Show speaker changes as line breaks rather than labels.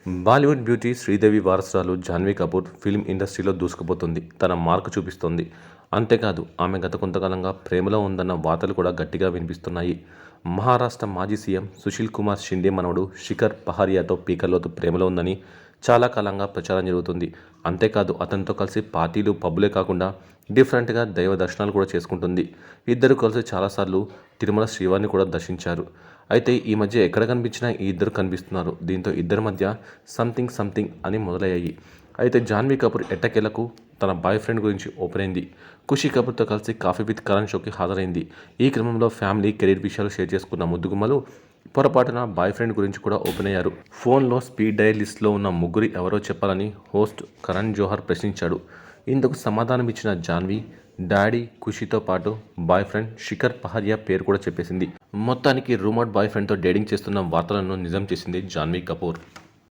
Bollywood beauty Sridevi వారసురాలు Janhvi Kapoor film ఇండస్ట్రీలో దూసుకుపోతుంది. తన mark చూపిస్తోంది. అంతేకాదు ఆమె గత కొంతకాలంగా ప్రేమలో ఉందన్న వార్తలు కూడా గట్టిగా వినిపిస్తున్నాయి. మహారాష్ట్ర మాజీ సీఎం సుశీల్ కుమార్ షిండే మనవడు శిఖర్ పహారియాతో పీకల్లోతు ప్రేమలో ఉందని చాలా కాలంగా ప్రచారం జరుగుతుంది. అంతేకాదు అతనితో కలిసి పార్టీలు, పబ్బులే కాకుండా డిఫరెంట్గా దైవ దర్శనాలు కూడా చేసుకుంటుంది. ఇద్దరు కలిసి చాలాసార్లు తిరుమల శ్రీవారిని కూడా దర్శించారు. అయితే ఈ మధ్య ఎక్కడ కనిపించినా ఈ ఇద్దరు కనిపిస్తున్నారు. దీంతో ఇద్దరి మధ్య సంథింగ్ అని మొదలయ్యాయి. అయితే జాన్వీ కపూర్ ఎట్టకేలకు తన బాయ్ ఫ్రెండ్ గురించి ఓపెన్ అయింది. ఖుషీ కపూర్తో కలిసి కాఫీ విత్ కరణ్ షోకి హాజరైంది. ఈ క్రమంలో ఫ్యామిలీ, కెరీర్ విషయాలు షేర్ చేసుకున్న ముద్దుగుమ్మలు పొరపాటున బాయ్ ఫ్రెండ్ గురించి కూడా ఓపెన్ అయ్యారు. ఫోన్లో స్పీడ్ డయల్ లిస్టులో ఉన్న ముగ్గురు ఎవరో చెప్పాలని హోస్ట్ కరణ్ జోహర్ ప్రశ్నించాడు. ఇందుకు సమాధానమిచ్చిన జాన్వీ డాడీ ఖుషీతో పాటు బాయ్ ఫ్రెండ్ శిఖర్ పహారియా పేరు కూడా చెప్పేసింది. మొత్తానికి రూమర్డ్ బాయ్ ఫ్రెండ్తో డేటింగ్ చేస్తున్న వార్తలను నిజం చేసింది జాన్వీ కపూర్.